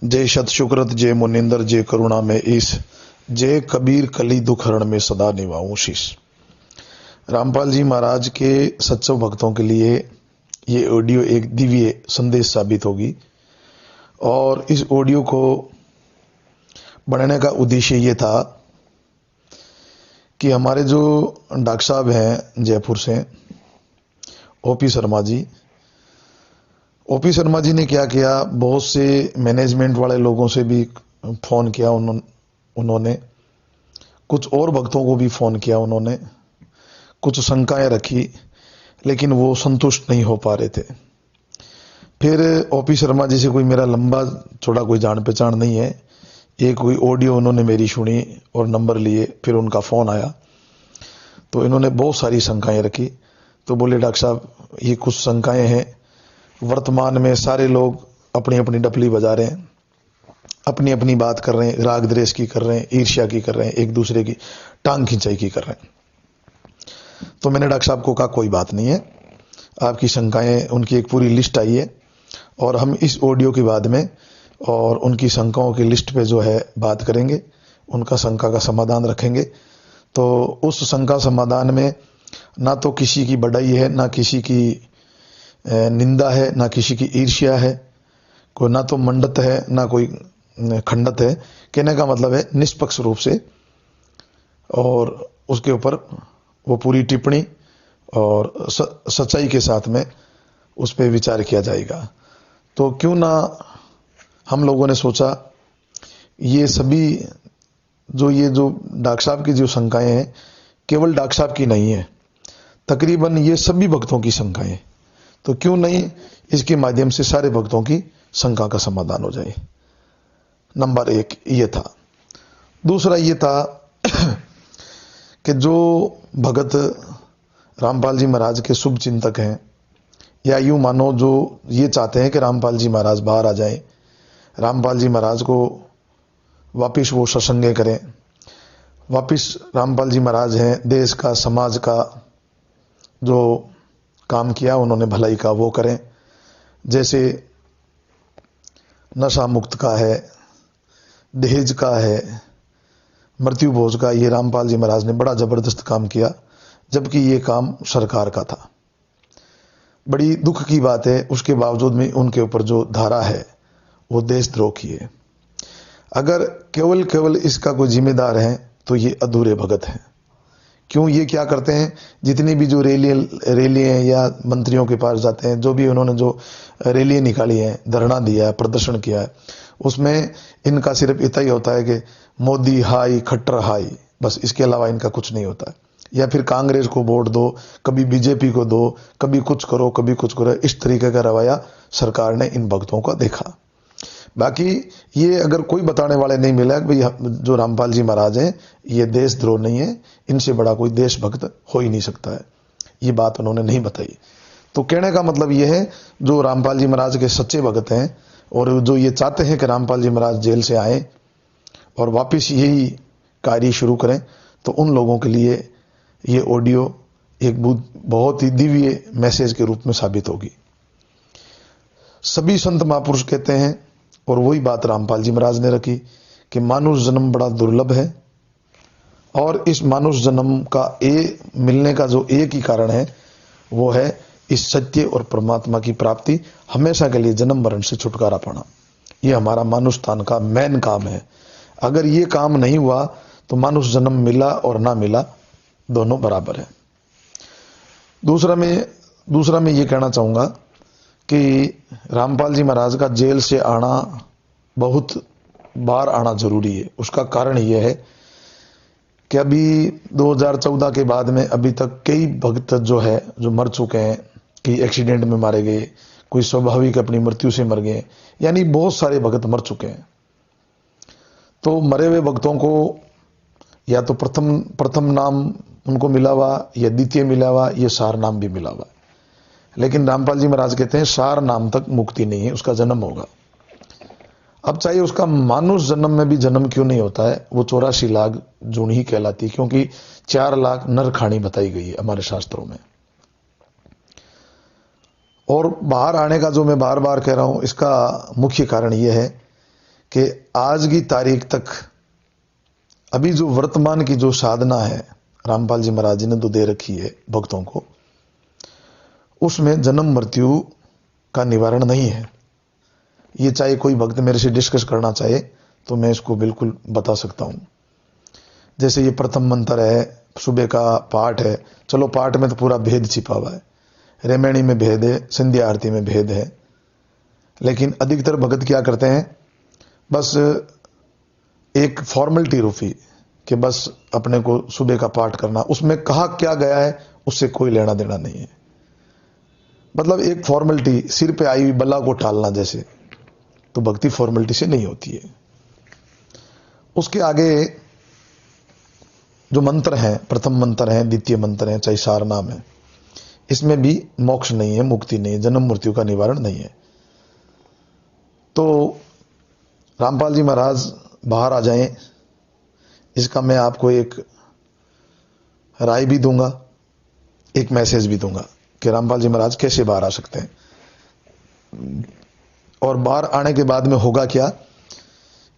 जय सत शुक्रत जय मुनिंदर जय करुणा में ईश, जय कबीर कली दुख हरण में सदा निभाऊं शीश। रामपाल जी महाराज के सच्चे भक्तों के लिए ये ऑडियो एक दिव्य संदेश साबित होगी। और इस ऑडियो को बनाने का उद्देश्य ये था कि हमारे जो डॉक्टर साहब हैं जयपुर से, ओपी शर्मा जी ने क्या किया, बहुत से मैनेजमेंट वाले लोगों से भी फ़ोन किया उन्होंने कुछ और भक्तों को भी फ़ोन किया, उन्होंने कुछ शंकाएं रखी, लेकिन वो संतुष्ट नहीं हो पा रहे थे। फिर ओपी शर्मा जी से कोई मेरा लंबा चौड़ा कोई जान पहचान नहीं है, एक कोई ऑडियो उन्होंने मेरी सुनी और नंबर लिए, फिर उनका फ़ोन आया तो इन्होंने बहुत सारी शंकाएं रखी। तो बोले डॉक्टर साहब ये कुछ शंकाएं हैं, वर्तमान में सारे लोग अपनी अपनी डपली बजा रहे हैं, अपनी अपनी बात कर रहे हैं, राग द्वेष की कर रहे हैं, ईर्ष्या की कर रहे हैं, एक दूसरे की टांग खिंचाई की कर रहे हैं। तो मैंने डॉक्टर साहब को कहा कोई बात नहीं है, आपकी शंकाएं, उनकी एक पूरी लिस्ट आई है और हम इस ऑडियो के बाद में और उनकी शंकाओं की लिस्ट पे जो है बात करेंगे, उनका शंका का समाधान रखेंगे। तो उस शंका समाधान में ना तो किसी की बढ़ाई है, ना किसी की निंदा है, ना किसी की ईर्ष्या है, कोई ना तो मंडत है ना कोई खंडत है। कहने का मतलब है निष्पक्ष रूप से और उसके ऊपर वो पूरी टिप्पणी और सच्चाई के साथ में उस पर विचार किया जाएगा। तो क्यों ना हम लोगों ने सोचा ये सभी ये जो डॉक्टर साहब की जो शंकाएं हैं, केवल डॉक्टर साहब की नहीं है, तकरीबन ये सभी भक्तों की शंकाएं हैं। तो क्यों नहीं इसके माध्यम से सारे भक्तों की शंका का समाधान हो जाए। नंबर एक ये था। दूसरा ये था कि जो भगत रामपाल जी महाराज के शुभ चिंतक हैं, या यूं मानो जो ये चाहते हैं कि रामपाल जी महाराज बाहर आ जाएं, रामपाल जी महाराज को वापिस वो सत्संग करें, वापिस रामपाल जी महाराज हैं देश का समाज का जो काम किया उन्होंने भलाई का वो करें। जैसे नशा मुक्त का है, दहेज का है, मृत्यु भोज का, ये रामपाल जी महाराज ने बड़ा जबरदस्त काम किया, जबकि ये काम सरकार का था। बड़ी दुख की बात है, उसके बावजूद में उनके ऊपर जो धारा है वो देशद्रोह की है। अगर केवल इसका कोई जिम्मेदार है तो ये अधूरे भगत हैं। क्यों ये क्या करते हैं, जितनी भी जो रैली हैं या मंत्रियों के पास जाते हैं, जो भी उन्होंने जो रैली निकाली है, धरना दिया है, प्रदर्शन किया है, उसमें इनका सिर्फ इतना ही होता है कि मोदी हाई खट्टर हाई, बस इसके अलावा इनका कुछ नहीं होता है। या फिर कांग्रेस को वोट दो, कभी बीजेपी को दो, कभी कुछ करो कभी कुछ करो, इस तरीके का रवैया सरकार ने इन भक्तों का देखा। बाकी ये अगर कोई बताने वाले नहीं मिला कि भाई जो रामपाल जी महाराज हैं ये देशद्रोह नहीं है, इनसे बड़ा कोई देशभक्त हो ही नहीं सकता है, ये बात उन्होंने नहीं बताई। तो कहने का मतलब ये है जो रामपाल जी महाराज के सच्चे भक्त हैं और जो ये चाहते हैं कि रामपाल जी महाराज जेल से आए और वापस यही कार्य शुरू करें, तो उन लोगों के लिए ये ऑडियो एक बहुत ही दिव्य मैसेज के रूप में साबित होगी। सभी संत महापुरुष कहते हैं और वही बात रामपाल जी महाराज ने रखी कि मानुष जन्म बड़ा दुर्लभ है और इस मानुष जन्म का मिलने का जो एक ही कारण है वो है इस सत्य और परमात्मा की प्राप्ति, हमेशा के लिए जन्म मरण से छुटकारा पाना। ये हमारा मानुष स्थान का मेन काम है। अगर ये काम नहीं हुआ तो मानुष जन्म मिला और ना मिला दोनों बराबर है। दूसरा मैं ये कहना चाहूंगा कि रामपाल जी महाराज का जेल से आना, बहुत बार आना जरूरी है। उसका कारण यह है कि अभी 2014 के बाद में अभी तक कई भक्त जो मर चुके हैं, कई एक्सीडेंट में मारे गए, कोई स्वाभाविक अपनी मृत्यु से मर गए, यानी बहुत सारे भक्त मर चुके हैं। तो मरे हुए भक्तों को या तो प्रथम नाम उनको मिला हुआ या द्वितीय मिला हुआ, ये सार नाम भी मिला हुआ। लेकिन रामपाल जी महाराज कहते हैं सार नाम तक मुक्ति नहीं है, उसका जन्म होगा। अब चाहे उसका मानुष जन्म में भी जन्म क्यों नहीं होता है, वो 84 लाख जून ही कहलाती, क्योंकि 4 लाख नर खानी बताई गई है हमारे शास्त्रों में। और बाहर आने का जो मैं बार बार कह रहा हूं, इसका मुख्य कारण यह है कि आज की तारीख तक अभी जो वर्तमान की जो साधना है रामपाल जी महाराज जी ने तो दे रखी है भक्तों को, उसमें जन्म मृत्यु का निवारण नहीं है। ये चाहे कोई भक्त मेरे से डिस्कस करना चाहे तो मैं इसको बिल्कुल बता सकता हूं। जैसे ये प्रथम मंत्र है, सुबह का पाठ है, चलो पाठ में तो पूरा भेद छिपा हुआ है, रेमेणी में भेद है, संध्या आरती में भेद है, लेकिन अधिकतर भक्त क्या करते हैं, बस एक फॉर्मेलिटी रूपी कि बस अपने को सुबह का पाठ करना, उसमें कहा क्या गया है उससे कोई लेना देना नहीं है। मतलब एक फॉर्मेलिटी, सिर पे आई हुई बल्ला को टालना जैसे, तो भक्ति फॉर्मेलिटी से नहीं होती है। उसके आगे जो मंत्र हैं, प्रथम मंत्र है, द्वितीय मंत्र है, चाहे सार नाम है, इसमें भी मोक्ष नहीं है, मुक्ति नहीं है, जन्म मृत्यु का निवारण नहीं है। तो रामपाल जी महाराज बाहर आ जाएं, इसका मैं आपको एक राय भी दूंगा, एक मैसेज भी दूंगा कि रामपाल जी महाराज कैसे बाहर आ सकते हैं। और बाहर आने के बाद में होगा क्या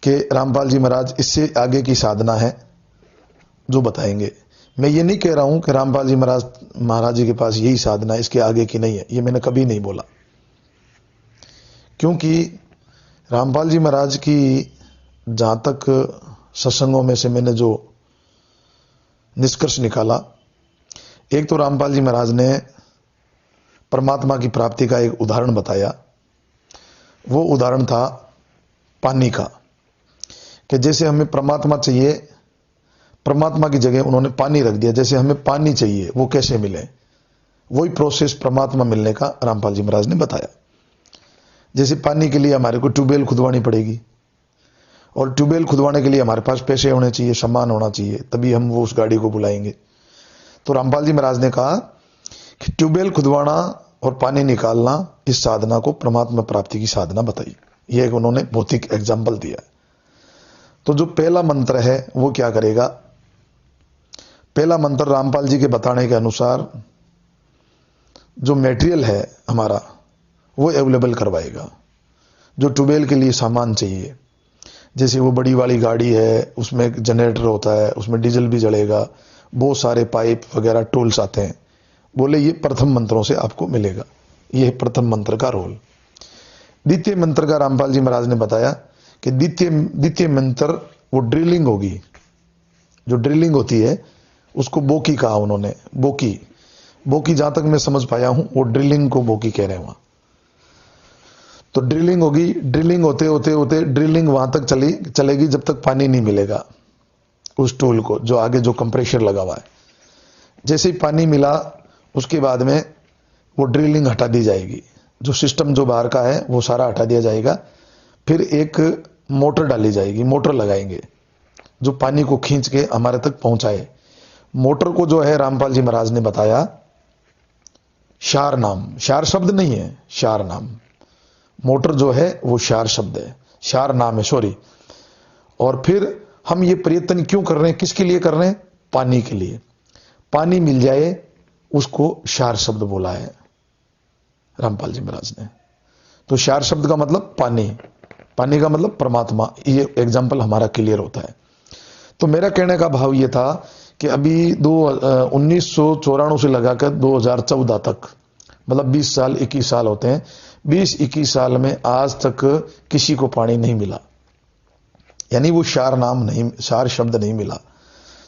कि रामपाल जी महाराज इससे आगे की साधना है जो बताएंगे। मैं ये नहीं कह रहा हूं कि रामपाल जी महाराज जी के पास यही साधना है, इसके आगे की नहीं है, ये मैंने कभी नहीं बोला। क्योंकि रामपाल जी महाराज की जहां तक सत्संगों में से मैंने जो निष्कर्ष निकाला, एक तो रामपाल जी महाराज ने परमात्मा की प्राप्ति का एक उदाहरण बताया। वो उदाहरण था पानी का, कि जैसे हमें परमात्मा चाहिए, परमात्मा की जगह उन्होंने पानी रख दिया। जैसे हमें पानी चाहिए, वो कैसे मिले, वही प्रोसेस परमात्मा मिलने का रामपाल जी महाराज ने बताया। जैसे पानी के लिए हमारे को ट्यूबवेल खुदवानी पड़ेगी, और ट्यूबवेल खुदवाने के लिए हमारे पास पैसे होने चाहिए, सामान होना चाहिए, तभी हम वो उस गाड़ी को बुलाएंगे। तो रामपाल जी महाराज ने कहा कि ट्यूबवेल खुदवाना और पानी निकालना, इस साधना को परमात्मा प्राप्ति की साधना बताई। ये एक उन्होंने भौतिक एग्जाम्पल दिया। तो जो पहला मंत्र है वो क्या करेगा, पहला मंत्र रामपाल जी के बताने के अनुसार जो मटेरियल है हमारा वो अवेलेबल करवाएगा। जो ट्यूबवेल के लिए सामान चाहिए, जैसे वो बड़ी वाली गाड़ी है, उसमें एक जनरेटर होता है, उसमें डीजल भी जलेगा, बहुत सारे पाइप वगैरह टूल्स आते हैं, बोले ये प्रथम मंत्रों से आपको मिलेगा। ये प्रथम मंत्र का रोल। द्वितीय मंत्र का रामपाल जी महाराज ने बताया कि द्वितीय मंत्र वो ड्रिलिंग होगी। जो ड्रिलिंग होती है उसको बोकी कहा उन्होंने, बोकी जहां तक मैं समझ पाया हूं वो ड्रिलिंग को बोकी कह रहे हैं वहां। तो ड्रिलिंग होगी, ड्रिलिंग होते होते होते ड्रिलिंग वहां तक चलेगी जब तक पानी नहीं मिलेगा उस टूल को, जो आगे जो कंप्रेशर लगा हुआ है। जैसे ही पानी मिला उसके बाद में वो ड्रिलिंग हटा दी जाएगी, जो सिस्टम जो बाहर का है वो सारा हटा दिया जाएगा। फिर एक मोटर डाली जाएगी, मोटर लगाएंगे जो पानी को खींच के हमारे तक पहुंचाए। मोटर को जो है रामपाल जी महाराज ने बताया शार नाम, शार शब्द नहीं है, शार नाम। मोटर जो है वो शार शब्द है, शार नाम है, सॉरी। और फिर हम ये प्रयत्न क्यों कर रहे हैं, किसके लिए कर रहे हैं, पानी के लिए। पानी मिल जाए उसको शार शब्द बोला है रामपाल जी महाराज ने। तो शार शब्द का मतलब पानी, पानी का मतलब परमात्मा। ये एग्जाम्पल हमारा क्लियर होता है। तो मेरा कहने का भाव ये था कि अभी 1994 से लगाकर 2014 तक, मतलब 20 साल 21 साल होते हैं, 20-21 साल में आज तक किसी को पानी नहीं मिला, यानी वो शार नाम नहीं, शार शब्द नहीं मिला।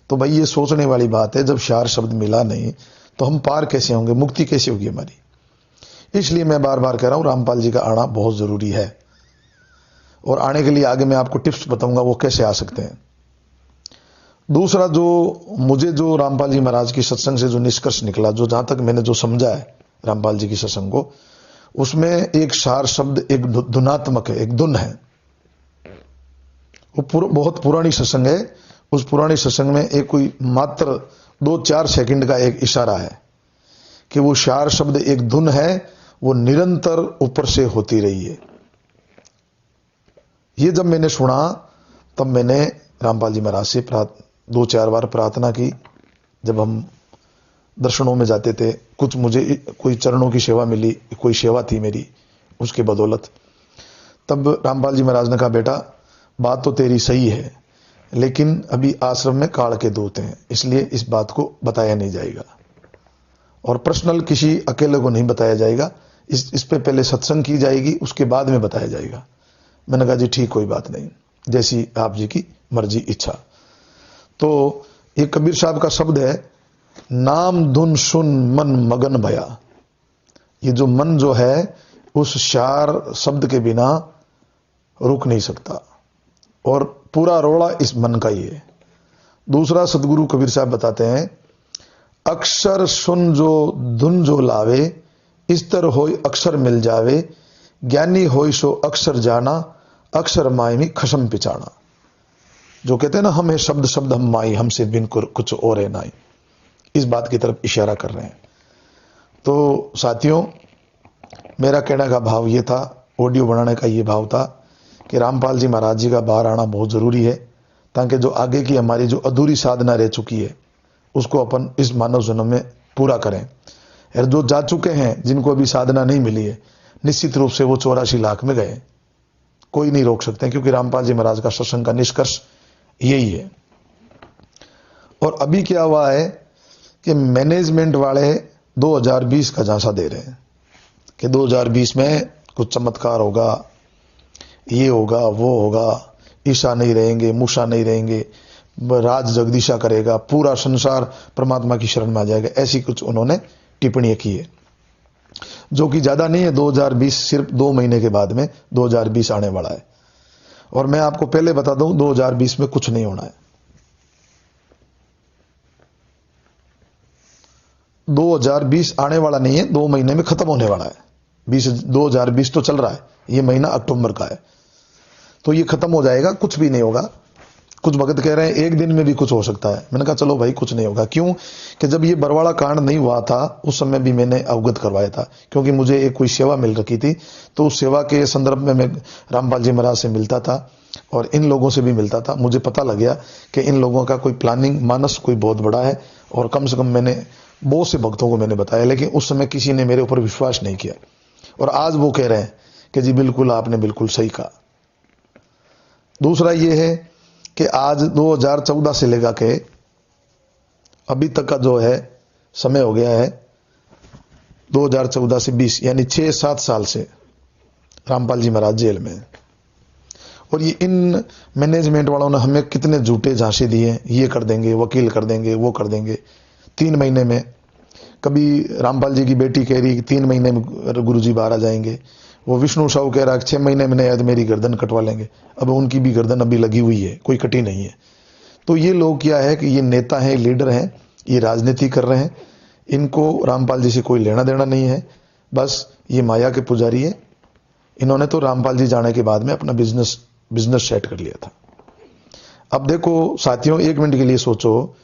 तो भाई ये सोचने वाली बात है, जब शार शब्द मिला नहीं तो हम पार कैसे होंगे, मुक्ति कैसे होगी हमारी। इसलिए मैं बार बार कह रहा हूं रामपाल जी का आना बहुत जरूरी है। और आने के लिए आगे मैं आपको टिप्स बताऊंगा वो कैसे आ सकते हैं। दूसरा जो रामपाल जी महाराज की सत्संग से जो निष्कर्ष निकला, जो जहां तक मैंने जो समझा है रामपाल जी की सत्संग को, उसमें एक सार शब्द, एक धुनात्मक है, एक धुन है। वो बहुत पुरानी सत्संग है। उस पुरानी सत्संग में एक कोई मात्र 2-4 सेकंड का एक इशारा है कि वो शार शब्द एक धुन है, वो निरंतर ऊपर से होती रही है। ये जब मैंने सुना तब मैंने रामपाल जी महाराज से 2-4 बार प्रार्थना की। जब हम दर्शनों में जाते थे, कुछ मुझे कोई चरणों की सेवा मिली, कोई सेवा थी मेरी उसके बदौलत, तब रामपाल जी महाराज ने कहा बेटा बात तो तेरी सही है, लेकिन अभी आश्रम में काल के दूत हैं, इसलिए इस बात को बताया नहीं जाएगा और पर्सनल किसी अकेले को नहीं बताया जाएगा। इस पे पहले सत्संग की जाएगी, उसके बाद में बताया जाएगा। मैंने कहा जी ठीक, कोई बात नहीं, जैसी आप जी की मर्जी इच्छा। तो ये कबीर साहब का शब्द है, नाम धुन सुन मन मगन भया। ये जो मन जो है उस चार शब्द के बिना रुक नहीं सकता और पूरा रोड़ा इस मन का ही है। दूसरा सदगुरु कबीर साहब बताते हैं, अक्षर सुन जो धुन जो लावे, इस तरह होय अक्षर मिल जावे, ज्ञानी होय सो अक्षर जाना, अक्षर माय में खसम पिछाना। जो कहते हैं ना, हमें शब्द शब्द हम माई, हमसे बिन कुछ और है नाई, इस बात की तरफ इशारा कर रहे हैं। तो साथियों, मेरा कहने का भाव ये था, ऑडियो बनाने का ये भाव था कि रामपाल जी महाराज जी का बाहर आना बहुत जरूरी है, ताकि जो आगे की हमारी जो अधूरी साधना रह चुकी है उसको अपन इस मानव जन्म में पूरा करें। और जो जा चुके हैं, जिनको अभी साधना नहीं मिली है, निश्चित रूप से वो 84 लाख में गए, कोई नहीं रोक सकते, क्योंकि रामपाल जी महाराज का सत्संग का निष्कर्ष यही है। और अभी क्या हुआ है कि मैनेजमेंट वाले 2020 का झांसा दे रहे हैं कि 2020 में कुछ चमत्कार होगा, ये होगा, वो होगा, ईशा नहीं रहेंगे, मूसा नहीं रहेंगे, राज जगदीशा करेगा, पूरा संसार परमात्मा की शरण में आ जाएगा। ऐसी कुछ उन्होंने टिप्पणियां की है, जो कि ज्यादा नहीं है। 2020 सिर्फ 2 महीने के बाद में 2020 आने वाला है। और मैं आपको पहले बता दूं, 2020 में कुछ नहीं होना है। 2020 आने वाला नहीं है, 2 महीने में खत्म होने वाला है। 2020 तो चल रहा है, ये महीना अक्टूबर का है, तो ये खत्म हो जाएगा, कुछ भी नहीं होगा। कुछ भगत कह रहे हैं एक दिन में भी कुछ हो सकता है। मैंने कहा चलो भाई, कुछ नहीं होगा। क्यों कि जब ये बरवाड़ा कांड नहीं हुआ था उस समय भी मैंने अवगत करवाया था, क्योंकि मुझे एक कोई सेवा मिल रखी थी, तो उस सेवा के संदर्भ में मैं रामपाल जी महाराज से मिलता था और इन लोगों से भी मिलता था। मुझे पता लग गया कि इन लोगों का कोई प्लानिंग मानस कोई बहुत बड़ा है, और कम से कम मैंने बहुत से भक्तों को मैंने बताया, लेकिन उस समय किसी ने मेरे ऊपर विश्वास नहीं किया। और आज वो कह रहे हैं कि जी बिल्कुल, आपने बिल्कुल सही कहा। दूसरा ये है कि आज 2014 से लेकर के अभी तक का जो है समय हो गया है, 2014 से 20, यानी 6-7 साल से रामपाल जी महाराज जेल में। और ये इन मैनेजमेंट वालों ने हमें कितने झूठे झांसे दिए, ये कर देंगे, वकील कर देंगे, वो कर देंगे। 3 महीने में, कभी रामपाल जी की बेटी कह रही कि 3 महीने में गुरुजी बाहर आ जाएंगे, वो विष्णु साहू कह रहा है 6 महीने में नहीं आया तो मेरी गर्दन कटवा लेंगे। अब उनकी भी गर्दन अभी लगी हुई है, कोई कटी नहीं है। तो ये लोग क्या है कि ये नेता हैं, लीडर हैं, ये राजनीति कर रहे हैं, इनको रामपाल जी से कोई लेना देना नहीं है, बस ये माया के पुजारी है। इन्होंने तो रामपाल जी जाने के बाद में अपना बिजनेस सेट कर लिया था। अब देखो साथियों, 1 मिनट के लिए सोचो,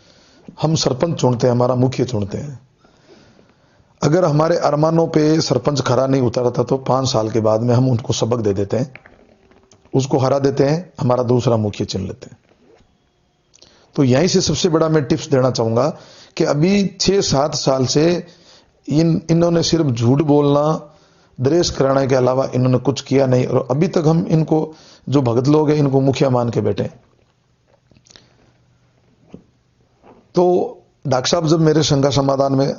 हम सरपंच चुनते हैं, हमारा मुखिया चुनते हैं। अगर हमारे अरमानों पे सरपंच खरा नहीं उतरता तो 5 साल के बाद में हम उनको सबक दे देते हैं, उसको हरा देते हैं, हमारा दूसरा मुखिया चुन लेते हैं। तो यहीं से सबसे बड़ा मैं टिप्स देना चाहूंगा कि अभी 6-7 साल से इन्होंने सिर्फ झूठ बोलना, द्वेष कराने के अलावा इन्होंने कुछ किया नहीं, और अभी तक हम इनको, जो भगत लोग हैं, इनको मुखिया मान के बैठे। तो डॉक्टर साहब जब मेरे शंका समाधान में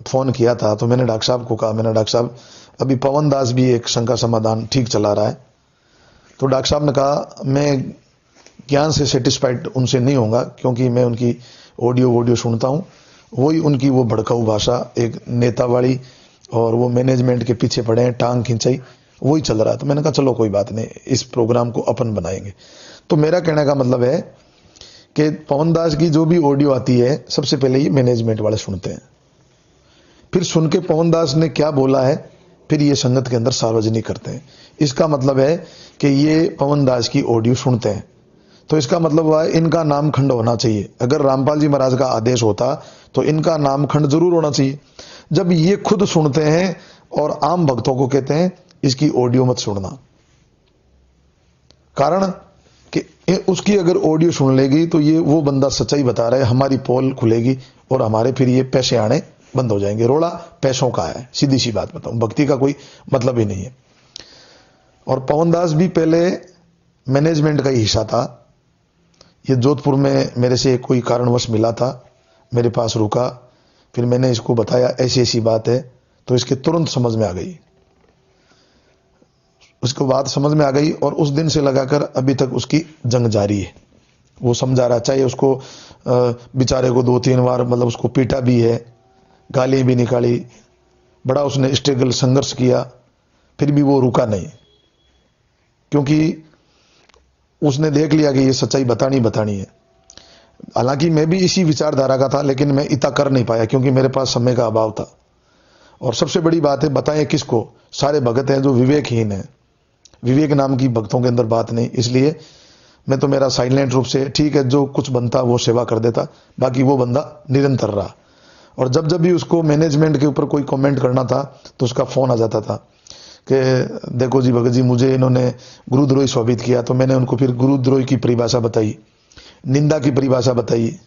फोन किया था तो मैंने डॉक्टर साहब को कहा, मैंने डॉक्टर साहब अभी पवन दास भी एक शंका समाधान ठीक चला रहा है। तो डॉक्टर साहब ने कहा मैं ज्ञान से सेटिस्फाइड उनसे नहीं होऊंगा, क्योंकि मैं उनकी ऑडियो सुनता हूं, वही उनकी वो भड़काऊ भाषा, एक नेता वाली, और वो मैनेजमेंट के पीछे पड़े हैं, टांग खिंचाई, वही चल रहा है। तो मैंने कहा चलो कोई बात नहीं, इस प्रोग्राम को अपन बनाएंगे। तो मेरा कहने का मतलब है कि पवन दास की जो भी ऑडियो आती है, सबसे पहले ये मैनेजमेंट वाले सुनते हैं, फिर सुन के पवन दास ने क्या बोला है, फिर ये संगत के अंदर सार्वजनिक करते हैं। इसका मतलब है कि ये पवन दास की ऑडियो सुनते हैं, तो इसका मतलब हुआ इनका नामखंड होना चाहिए। अगर रामपाल जी महाराज का आदेश होता तो इनका नामखंड जरूर होना चाहिए। जब ये खुद सुनते हैं और आम भक्तों को कहते हैं इसकी ऑडियो मत सुनना, कारण कि उसकी अगर ऑडियो सुन लेगी तो ये वो बंदा सच्चाई बता रहा है, हमारी पोल खुलेगी और हमारे फिर ये पैसे आने बंद हो जाएंगे। रोड़ा पैसों का है, सीधी सी बात बताऊं, भक्ति का कोई मतलब ही नहीं है। और पवन दास भी पहले मैनेजमेंट का ही हिस्सा था। ये जोधपुर में मेरे से कोई कारणवश मिला था, मेरे पास रुका, फिर मैंने इसको बताया ऐसी ऐसी बात है, तो इसके तुरंत समझ में आ गई, उसको बात समझ में आ गई और उस दिन से लगाकर अभी तक उसकी जंग जारी है। वो समझा रहा, चाहे उसको बेचारे को 2-3 बार मतलब उसको पीटा भी है, गाली भी निकाली, बड़ा उसने स्ट्रगल संघर्ष किया, फिर भी वो रुका नहीं, क्योंकि उसने देख लिया कि ये सच्चाई बतानी है। हालांकि मैं भी इसी विचारधारा का था, लेकिन मैं इतना कर नहीं पाया क्योंकि मेरे पास समय का अभाव था। और सबसे बड़ी बात है, बताएं किसको, सारे भगत हैं जो विवेकहीन हैं, विवेक नाम की भक्तों के अंदर बात नहीं। इसलिए मैं तो मेरा साइलेंट रूप से, ठीक है जो कुछ बनता वो सेवा कर देता, बाकी वो बंदा निरंतर रहा। और जब जब भी उसको मैनेजमेंट के ऊपर कोई कमेंट करना था तो उसका फोन आ जाता था कि देखो जी भगत जी, मुझे इन्होंने गुरुद्रोही साबित किया। तो मैंने उनको फिर गुरुद्रोही की परिभाषा बताई, निंदा की परिभाषा बताई,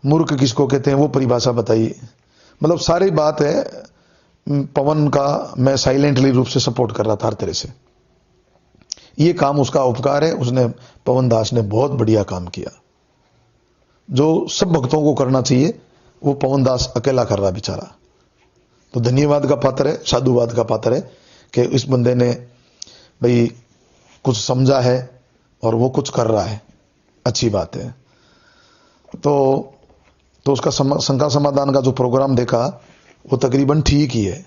मूर्ख किसको कहते हैं वो परिभाषा बताई। मतलब सारी बात है, पवन का मैं साइलेंटली रूप से सपोर्ट कर रहा था हर तरह से। ये काम उसका उपकार है, उसने, पवन दास ने बहुत बढ़िया काम किया। जो सब भक्तों को करना चाहिए वो पवन दास अकेला कर रहा बेचारा। तो धन्यवाद का पात्र है, साधुवाद का पात्र है कि इस बंदे ने भाई कुछ समझा है और वो कुछ कर रहा है, अच्छी बात है। तो उसका शंका समाधान का जो प्रोग्राम देखा वो तकरीबन ठीक ही है।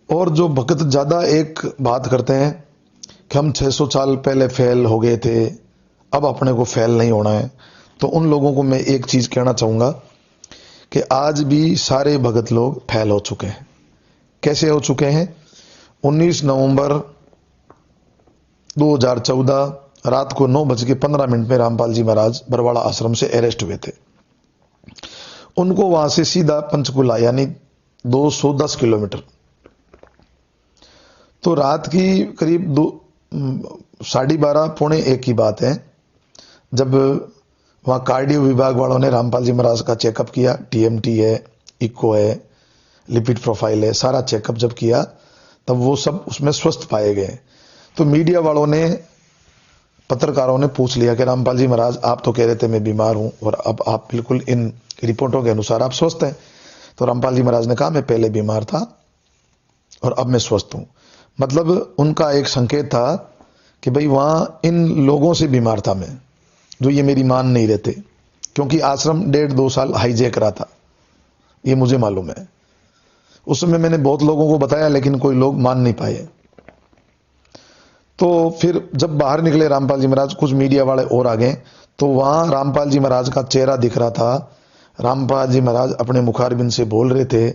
और जो भक्त ज्यादा एक बात करते हैं कि हम 600 साल पहले फेल हो गए थे, अब अपने को फेल नहीं होना है, तो उन लोगों को मैं एक चीज कहना चाहूंगा कि आज भी सारे भगत लोग फेल हो चुके हैं। कैसे हो चुके हैं? 19 नवंबर 2014 रात को 9:15 में रामपाल जी महाराज बरवाड़ा आश्रम से अरेस्ट हुए थे। उनको वहां से सीधा पंचकुला यानी 210 किलोमीटर, तो रात की करीब 12:30 पौने 1 की बात है, जब वहां कार्डियो विभाग वालों ने रामपाल जी महाराज का चेकअप किया, टीएमटी है, इको है, लिपिड प्रोफाइल है, सारा चेकअप जब किया तब वो सब उसमें स्वस्थ पाए गए। तो मीडिया वालों ने, पत्रकारों ने पूछ लिया कि रामपाल जी महाराज आप तो कह रहे थे मैं बीमार हूं और अब आप बिल्कुल इन रिपोर्टों के अनुसार आप स्वस्थ हैं। तो रामपाल जी महाराज ने कहा मैं पहले बीमार था और अब मैं स्वस्थ हूं। मतलब उनका एक संकेत था कि भाई वहां इन लोगों से बीमार था मैं, जो ये मेरी मान नहीं रहते, क्योंकि आश्रम 1.5-2 साल हाईजैक रहा था, ये मुझे मालूम है। उस समय मैंने बहुत लोगों को बताया लेकिन कोई लोग मान नहीं पाए। तो फिर जब बाहर निकले रामपाल जी महाराज, कुछ मीडिया वाले और आ गए, तो वहां रामपाल जी महाराज का चेहरा दिख रहा था। रामपाल जी महाराज अपने मुखारबिंद से बोल रहे थे,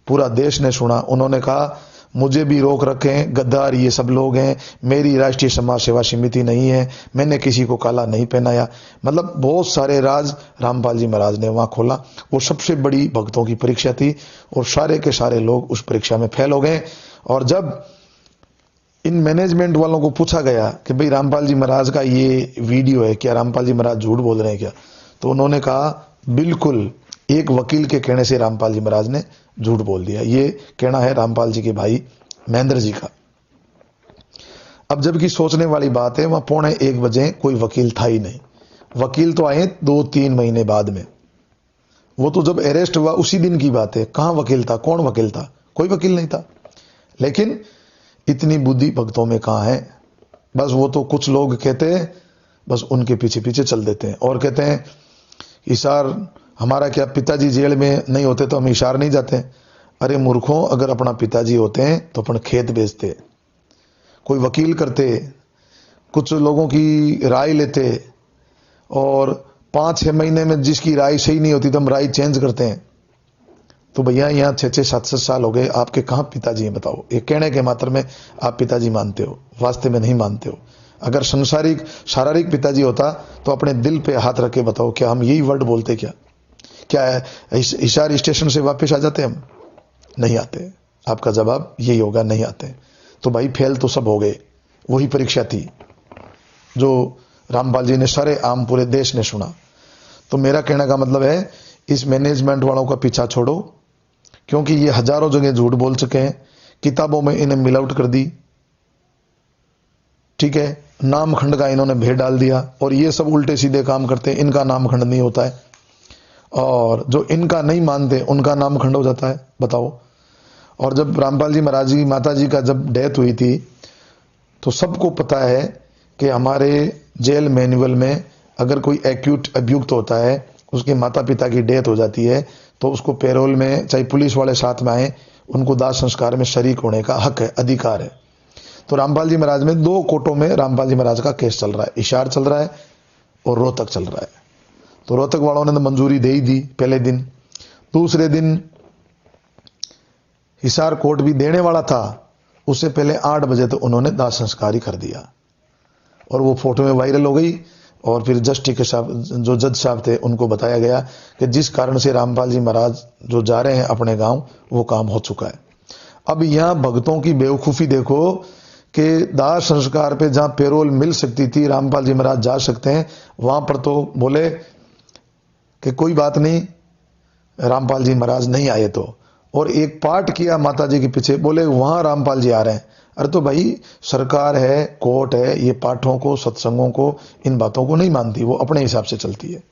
पूरा देश ने सुना। उन्होंने कहा मुझे भी रोक रखें, गद्दार ये सब लोग हैं, मेरी राष्ट्रीय समाज सेवा समिति नहीं है, मैंने किसी को काला नहीं पहनाया। मतलब बहुत सारे राज रामपाल जी महाराज ने वहां खोला। वो सबसे बड़ी भक्तों की परीक्षा थी और सारे के सारे लोग उस परीक्षा में फेल हो गए। और जब इन मैनेजमेंट वालों को पूछा गया कि भाई रामपाल जी महाराज का ये वीडियो है, क्या रामपाल जी महाराज झूठ बोल रहे हैं क्या? तो उन्होंने कहा बिल्कुल, एक वकील के कहने से रामपाल जी महाराज ने झूठ बोल दिया। ये कहना है रामपाल जी के भाई महेंद्र जी का। अब जबकि सोचने वाली बात है, वहां 1:45 बजे कोई वकील था ही नहीं। वकील तो आए 2-3 महीने बाद में। वो तो जब अरेस्ट हुआ उसी दिन की बात है। कहां वकील था? कौन वकील था? कोई वकील नहीं था। लेकिन इतनी बुद्धि भक्तों में कहां है? बस वो तो कुछ लोग कहते हैं, बस उनके पीछे पीछे चल देते हैं और कहते हैं इशार, हमारा क्या पिताजी जेल में नहीं होते तो हम इशार नहीं जाते? अरे मूर्खों, अगर अपना पिताजी होते हैं तो अपन खेत बेचते, कोई वकील करते, कुछ लोगों की राय लेते, और 5-6 महीने में जिसकी राय सही नहीं होती तो हम राय चेंज करते हैं। तो भैया यहाँ 6-7 साल हो गए, आपके कहां पिताजी हैं बताओ? ये कहने के मात्र में आप पिताजी मानते हो, वास्तव में नहीं मानते हो। अगर संसारिक शारीरिक पिताजी होता तो अपने दिल पे हाथ रख के बताओ, क्या हम यही वर्ड बोलते? क्या इशार स्टेशन से वापस आ जाते? हम नहीं आते। आपका जवाब यही होगा, नहीं आते। तो भाई फेल तो सब हो गए। वही परीक्षा थी जो रामपाल जी ने सारे आम पूरे देश ने सुना। तो मेरा कहने का मतलब है, इस मैनेजमेंट वालों का पीछा छोड़ो, क्योंकि ये हजारों जगह झूठ बोल चुके हैं, किताबों में इन्हें मिलावट कर दी, ठीक है, नामखंड का इन्होंने भेद डाल दिया, और ये सब उल्टे सीधे काम करते हैं, इनका नामखंड नहीं होता है, और जो इनका नहीं मानते उनका नामखंड हो जाता है। बताओ। और जब रामपाल जी महाराज जी माता जी का जब डेथ हुई थी, तो सबको पता है कि हमारे जेल मैनुअल में अगर कोई एक्यूट अभियुक्त होता है, उसके माता पिता की डेथ हो जाती है, तो उसको पैरोल में, चाहे पुलिस वाले साथ में आए, उनको दाह संस्कार में शरीक होने का हक है, अधिकार है। तो रामपाल जी महाराज में 2 कोर्टों में रामपाल जी महाराज का केस चल रहा है, हिसार चल रहा है और रोहतक चल रहा है। तो रोहतक वालों ने तो मंजूरी दे ही दी पहले दिन। दूसरे दिन हिसार कोर्ट भी देने वाला था, उससे पहले 8 बजे तो उन्होंने दाह संस्कार ही कर दिया, और वो फोटो में वायरल हो गई। और फिर जस्टिस साहब, जो जज साहब थे, उनको बताया गया कि जिस कारण से रामपाल जी महाराज जो जा रहे हैं अपने गांव, वो काम हो चुका है। अब यहां भक्तों की बेवकूफी देखो कि दाह संस्कार पे जहां पेरोल मिल सकती थी, रामपाल जी महाराज जा सकते हैं, वहां पर तो बोले कि कोई बात नहीं, रामपाल जी महाराज नहीं आए तो, और एक पाठ किया माता जी के पीछे, बोले वहां रामपाल जी आ रहे हैं। अरे तो भाई, सरकार है, कोर्ट है, ये पाठों को, सत्संगों को, इन बातों को नहीं मानती, वो अपने हिसाब से चलती है।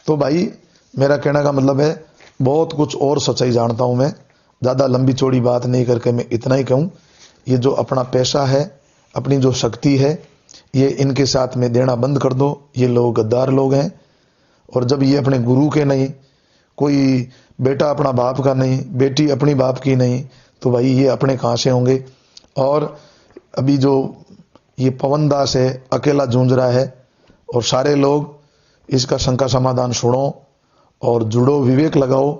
तो भाई, मेरा कहने का मतलब है, बहुत कुछ और सच्चाई जानता हूं मैं, ज्यादा लंबी चौड़ी बात नहीं करके मैं इतना ही कहूं, ये जो अपना पैसा है, अपनी जो शक्ति है, ये इनके साथ में देना बंद कर दो। ये लोग गद्दार लोग हैं, और जब ये अपने गुरु के नहीं, कोई बेटा अपना बाप का नहीं, बेटी अपनी बाप की नहीं, तो भाई ये अपने कहां से होंगे। और अभी जो ये पवन दास है, अकेला जूझ रहा है, और सारे लोग इसका शंका समाधान सुनो और जुड़ो, विवेक लगाओ।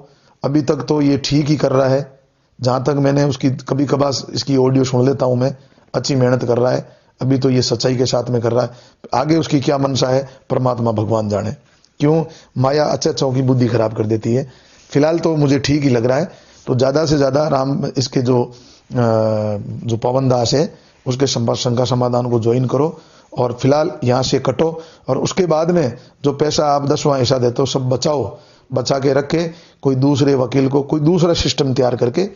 अभी तक तो ये ठीक ही कर रहा है, जहां तक मैंने उसकी कभी कभार इसकी ऑडियो सुन लेता हूं मैं, अच्छी मेहनत कर रहा है। अभी तो ये सच्चाई के साथ में कर रहा है, आगे उसकी क्या मनसा है परमात्मा भगवान जाने। क्यों माया अच्छों की बुद्धि खराब कर देती है। फिलहाल तो मुझे ठीक ही लग रहा है, तो ज्यादा से ज्यादा राम इसके जो पवन दास है, उसके शंका समाधान को ज्वाइन करो, और फिलहाल यहां से कटो, और उसके बाद में जो पैसा आप 10वां हिस्सा देते हो सब बचाओ, बचा के रख के कोई दूसरे वकील को, कोई दूसरा सिस्टम तैयार करके,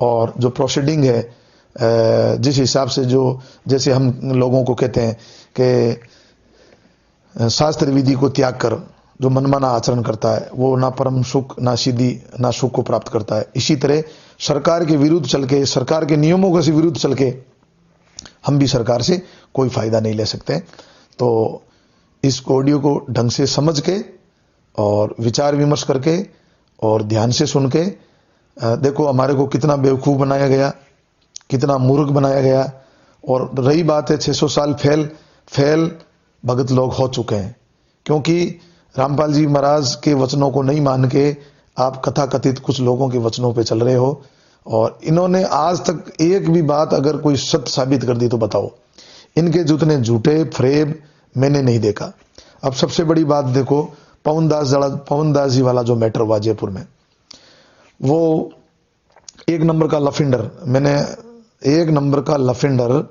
और जो प्रोसीडिंग है जिस हिसाब से, जो जैसे हम लोगों को कहते हैं कि शास्त्र विधि को त्याग कर जो मनमाना आचरण करता है, वो ना परम सुख, ना सीधी, ना सुख को प्राप्त करता है। इसी तरह सरकार के विरुद्ध चल के, सरकार के नियमों के विरुद्ध चल के हम भी सरकार से कोई फायदा नहीं ले सकते। तो इस ऑडियो को ढंग से समझ के और विचार विमर्श करके और ध्यान से सुन के देखो, हमारे को कितना बेवकूफ बनाया गया, कितना मूर्ख बनाया गया। और रही बात है 600 साल फेल भगत लोग हो चुके हैं, क्योंकि रामपाल जी महाराज के वचनों को नहीं मान के आप कथा कथित कुछ लोगों के वचनों पे चल रहे हो, और इन्होंने आज तक एक भी बात अगर कोई सत्य साबित कर दी तो बताओ। इनके जितने झूठे फ्रेब मैंने नहीं देखा। अब सबसे बड़ी बात देखो, पवन दास जी वाला जो मैटर हुआ जयपुर में, वो 1 नंबर का लफिंडर, मैंने 1 नंबर का लफिंडर,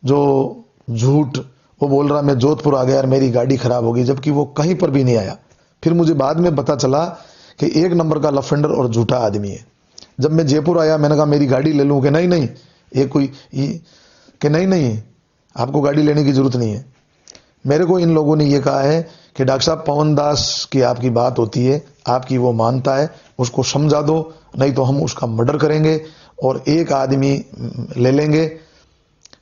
जो झूठ, वो बोल रहा मैं जोधपुर आ गया और मेरी गाड़ी खराब होगी, जबकि वो कहीं पर भी नहीं आया। फिर मुझे बाद में पता चला कि 1 नंबर का लफिंडर और झूठा आदमी है। जब मैं जयपुर आया, मैंने कहा मेरी गाड़ी ले लूं, कि नहीं ये कोई कि नहीं आपको गाड़ी लेने की जरूरत नहीं है। मेरे को इन लोगों ने ये कहा है कि डॉक्टर साहब, पवन दास की आपकी बात होती है, आपकी वो मानता है, उसको समझा दो, नहीं तो हम उसका मर्डर करेंगे और एक आदमी ले लेंगे।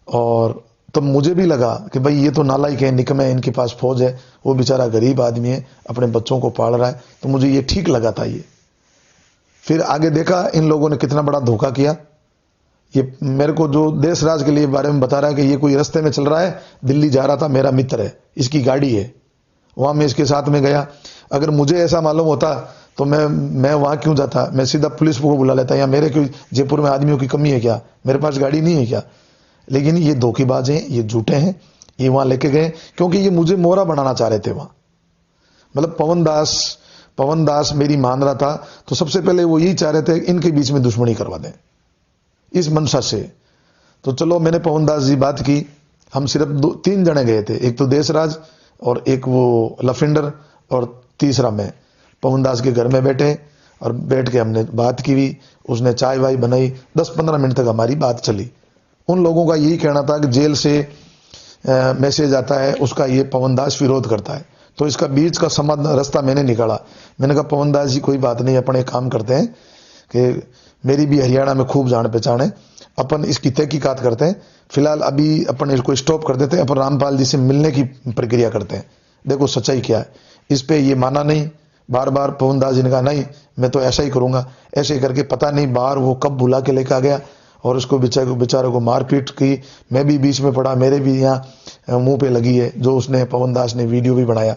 और तब मुझे भी लगा कि भाई ये तो नालायक है, निकमे, इनके पास फौज है, वो बेचारा गरीब आदमी है, अपने बच्चों को पाल रहा है, तो मुझे ये ठीक लगा था ये। फिर आगे देखा इन लोगों ने कितना बड़ा धोखा किया। ये मेरे को जो देश राज के लिए बारे में बता रहा है कि ये कोई रास्ते में चल रहा है, दिल्ली जा रहा था, मेरा मित्र है, इसकी गाड़ी है, वहां मैं इसके साथ में गया। अगर मुझे ऐसा मालूम होता तो मैं वहां क्यों जाता, मैं सीधा पुलिस को बुला लेता, या मेरे कोई जयपुर में आदमियों की कमी है क्या, मेरे पास गाड़ी नहीं है क्या। लेकिन ये धोखेबाज हैं, ये झूठे हैं, ये वहां लेके गए क्योंकि ये मुझे मोहरा बनाना चाह रहे थे वहां। मतलब पवन दास मेरी मान रहा था, तो सबसे पहले वो यही चाह रहे थे इनके बीच में दुश्मनी करवा दें, इस मनसा से। तो चलो, मैंने पवन दास जी बात की, हम सिर्फ 3 जने गए थे, एक तो देशराज और एक वो लफिंडर और तीसरा मैं। पवन दास के घर में बैठे और बैठ के हमने बात की, उसने चाय वाय बनाई, 10-15 मिनट तक हमारी बात चली। उन लोगों का यही कहना था कि जेल से मैसेज आता है, उसका ये पवन दास विरोध करता है। तो इसका बीच का समाधान रास्ता मैंने निकाला। मैंने कहा पवन दास जी कोई बात नहीं, अपन एक काम करते हैं कि मेरी भी हरियाणा में खूब जान पहचान है, अपन इसकी तहकीकात करते हैं। फिलहाल अभी अपन इसको स्टॉप कर देते हैं, अपन रामपाल जी से मिलने की प्रक्रिया करते हैं, देखो सच्चाई क्या है। इस पे ये माना नहीं, बार बार पवन दास जी ने कहा नहीं मैं तो ऐसा ही करूंगा। ऐसे ही करके पता नहीं बाहर वो कब बुला के लेकर आ गया और उसको बेचारे को मारपीट की। मैं भी बीच में पड़ा, मेरे भी यहाँ मुंह पे लगी है, जो उसने पवन दास ने वीडियो भी बनाया।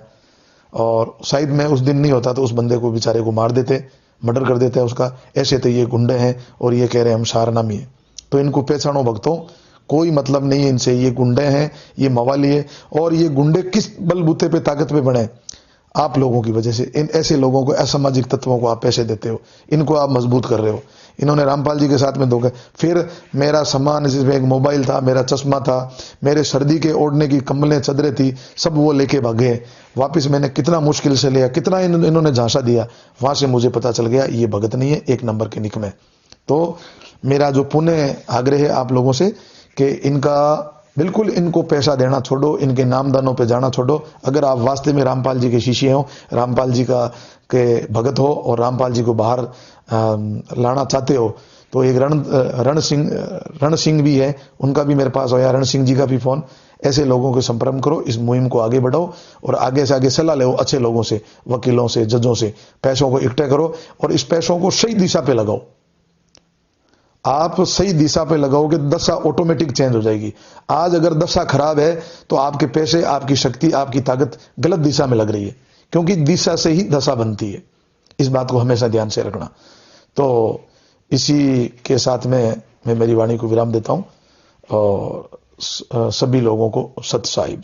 और शायद मैं उस दिन नहीं होता तो उस बंदे को बेचारे को मार देते, मर्डर कर देते उसका। ऐसे तो ये गुंडे हैं और ये कह रहे हैं हम शारनामी है। तो इनको पहचानो भक्तों, कोई मतलब नहीं है इनसे, ये गुंडे हैं, ये मवाली है। और ये गुंडे किस बलबूते पे ताकत पे बने? आप लोगों की वजह से। इन ऐसे लोगों को, असामाजिक तत्वों को आप पैसे देते हो, इनको आप मजबूत कर रहे हो। इन्होंने रामपाल जी के साथ में धोखा। फिर मेरा सामान, जिसमें एक मोबाइल था, मेरा चश्मा था, मेरे सर्दी के ओढ़ने की कंबलें चदरें थी, सब वो लेके भागे। वापिस मैंने कितना मुश्किल से लिया, कितना इन्होंने झांसा दिया। वहां से मुझे पता चल गया ये भगत नहीं है, एक नंबर के निकमे। तो मेरा जो पुण्य आग्रह है आप लोगों से कि इनका बिल्कुल, इनको पैसा देना छोड़ो, इनके नामदानों पे जाना छोड़ो। अगर आप वास्तव में रामपाल जी के शिष्य हो, रामपाल जी का के भगत हो और रामपाल जी को बाहर लाना चाहते हो, तो एक रण सिंह भी है, उनका भी मेरे पास आया, रण सिंह जी का भी फोन। ऐसे लोगों को संपर्क करो, इस मुहिम को आगे बढ़ाओ और आगे से आगे सलाह लो अच्छे लोगों से, वकीलों से, जजों से। पैसों को इकट्ठा करो और इस पैसों को सही दिशा पे लगाओ। आप सही दिशा पे लगाओगे, दशा ऑटोमेटिक चेंज हो जाएगी। आज अगर दशा खराब है तो आपके पैसे, आपकी शक्ति, आपकी ताकत गलत दिशा में लग रही है, क्योंकि दिशा से ही दशा बनती है। इस बात को हमेशा ध्यान से रखना। तो इसी के साथ में मैं मेरी वाणी को विराम देता हूं और सभी लोगों को सत साहिब।